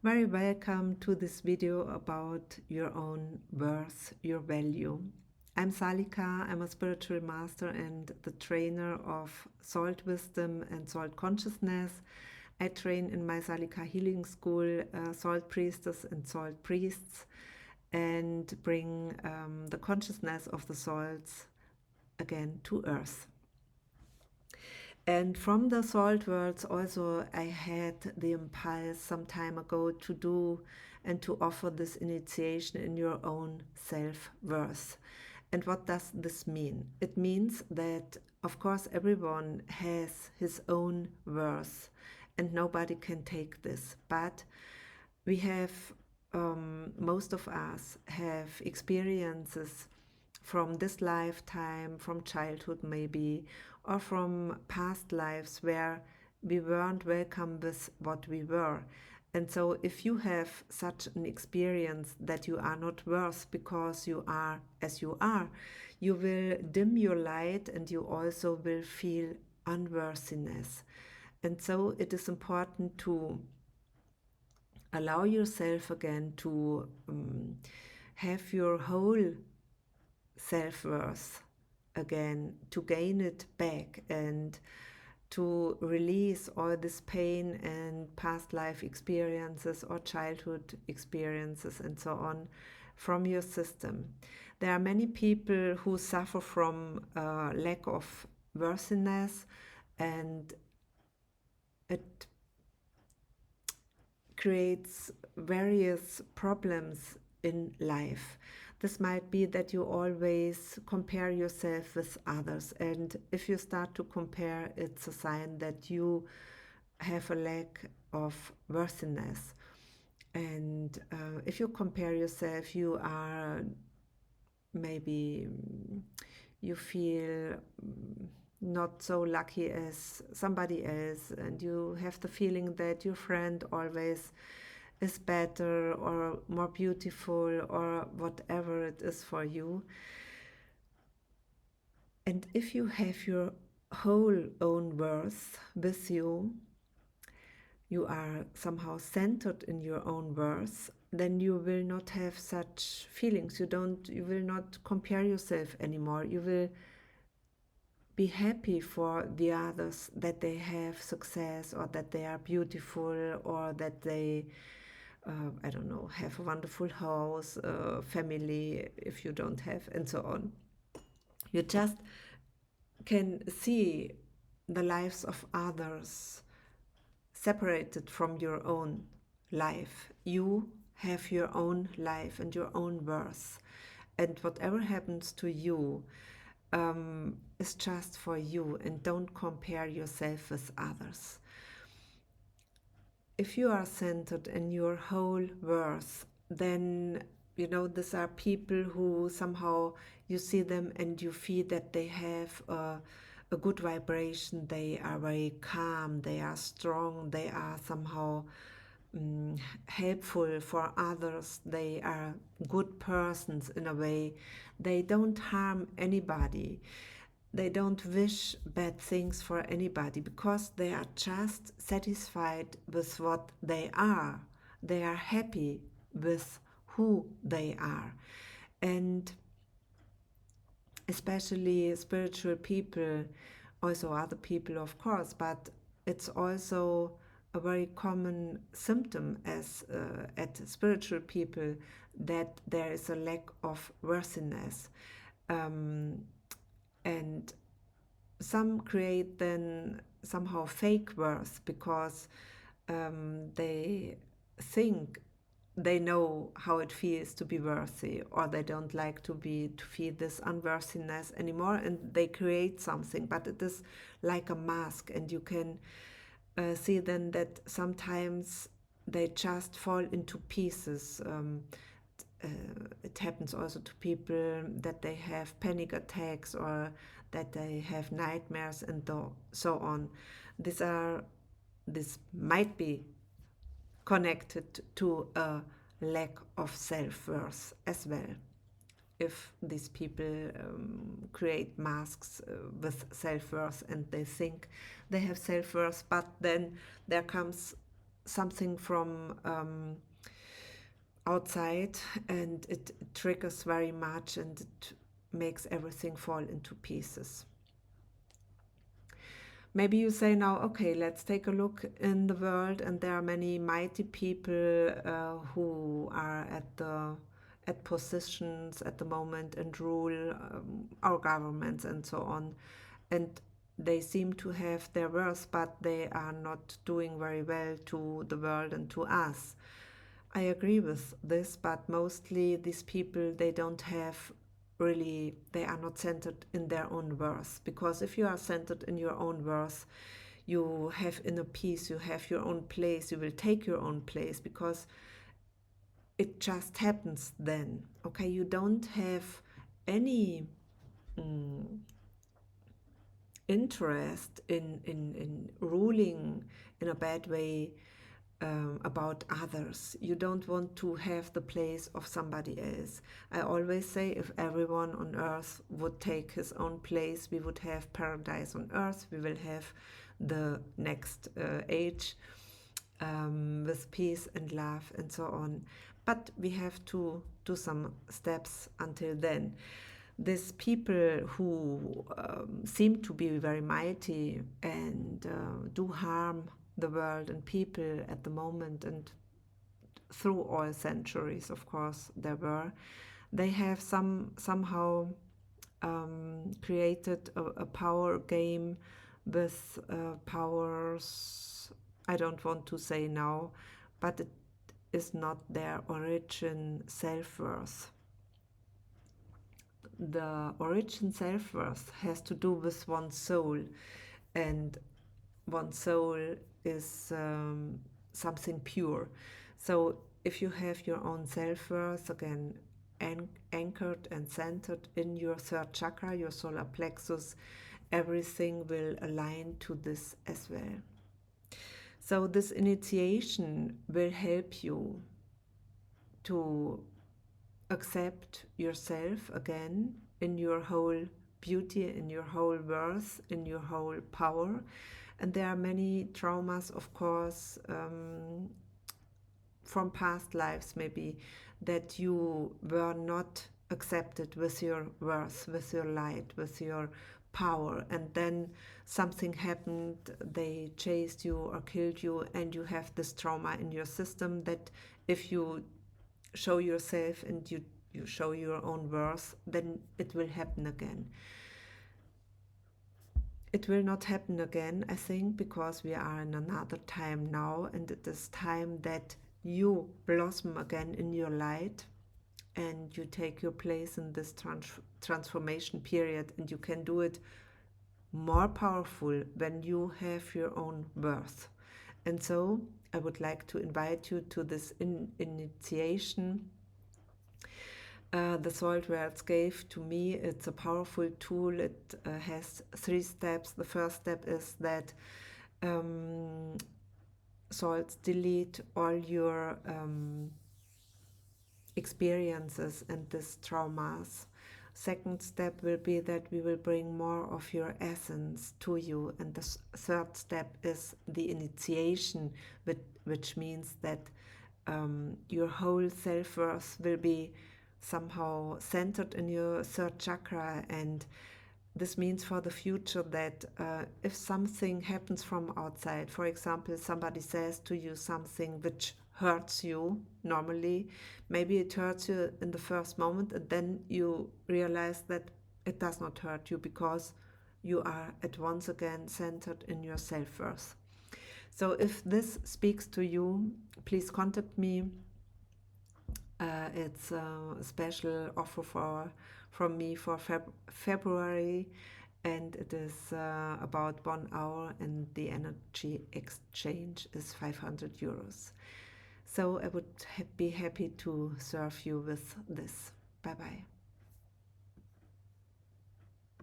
Very welcome to this video about your own worth, your value. I'm Salika, I'm a spiritual master and the trainer of Salt Wisdom and Salt Consciousness. I train in my Salika Healing School Salt Priestess and Salt Priests and bring the consciousness of the salts again to Earth. And from the salt worlds also I had the impulse some time ago to do and to offer this initiation in your own self-worth. And what does this mean? It means that of course everyone has his own worth and nobody can take this, but we have most of us have experiences from this lifetime, from childhood maybe, or from past lives where we weren't welcome with what we were. And so if you have such an experience that you are not worth because you are as you are, you will dim your light and you also will feel unworthiness. And so it is important to allow yourself again to have your whole self-worth again, to gain it back and to release all this pain and past life experiences or childhood experiences and so on from your system. There are many people who suffer from lack of worthiness, and it creates various problems in life. This might be that you always compare yourself with others, and if you start to compare, it's a sign that you have a lack of worthiness. And if you compare yourself, you are maybe you feel not so lucky as somebody else, and you have the feeling that your friend always is better or more beautiful or whatever it is for you. And if you have your whole own worth with you, you are somehow centered in your own worth, then you will not have such feelings. You will not compare yourself anymore. You will be happy for the others, that they have success or that they are beautiful or that they I don't know, have a wonderful house, family, if you don't have, and so on. You just can see the lives of others separated from your own life. You have your own life and your own worth, and whatever happens to you is just for you, and don't compare yourself with others. If you are centered in your whole worth, then these are people who somehow you see them and you feel that they have a good vibration. They are very calm, they are strong, they are somehow helpful for others, they are good persons in a way. They don't harm anybody, they don't wish bad things for anybody because they are just satisfied with what they are. They are happy with who they are. And especially spiritual people, also other people, of course, but it's also a very common symptom as at spiritual people that there is a lack of worthiness. And some create then somehow fake worth because they think they know how it feels to be worthy, or they don't like to feel this unworthiness anymore, and they create something, but it is like a mask, and you can see then that sometimes they just fall into pieces. It happens also to people that they have panic attacks or that they have nightmares and so on. This might be connected to a lack of self-worth as well. If these people create masks with self-worth and they think they have self-worth, but then there comes something from outside, and it triggers very much, and it makes everything fall into pieces. Maybe you say now, okay, let's take a look in the world, and there are many mighty people who are at positions at the moment and rule our governments and so on, and they seem to have their worth, but they are not doing very well to the world and to us. I agree with this, but mostly these people, they don't have really, they are not centered in their own worth. Because if you are centered in your own worth, you have inner peace, you have your own place, you will take your own place because it just happens then. Okay, you don't have any mm, interest in ruling in a bad way about others. You don't want to have the place of somebody else. I always say if everyone on earth would take his own place, we would have paradise on earth. We will have the next age with peace and love and so on. But we have to do some steps until then. These people who seem to be very mighty and do harm the world and people at the moment, and through all centuries, of course, there were, they have somehow created a power game with powers I don't want to say now, but it is not their origin self-worth. The origin self-worth has to do with one's soul, and one's soul is something pure. So if you have your own self-worth, again, anchored and centered in your third chakra, your solar plexus, everything will align to this as well. So this initiation will help you to accept yourself again in your whole beauty, in your whole worth, in your whole power. And there are many traumas, of course, from past lives maybe, that you were not accepted with your worth, with your light, with your power, and then something happened, they chased you or killed you, and you have this trauma in your system that if you show yourself and you show your own worth, then it will happen again. It will not happen again, I think, because we are in another time now, and it is time that you blossom again in your light and you take your place in this transformation period, and you can do it more powerful when you have your own worth. And so I would like to invite you to this initiation. The Salt Words gave to me, it's a powerful tool. It has 3 steps. The first step is that salts delete all your experiences and these traumas. Second step will be that we will bring more of your essence to you. And the third step is the initiation, which means that your whole self-worth will be somehow centered in your third chakra. And this means for the future that if something happens from outside, for example, somebody says to you something which hurts you normally, maybe it hurts you in the first moment, and then you realize that it does not hurt you because you are at once again centered in your self-worth. So if this speaks to you, please contact me. It's a special offer from me for February, and it is about 1 hour, and the energy exchange is 500 euros. So I would be happy to serve you with this. Bye bye.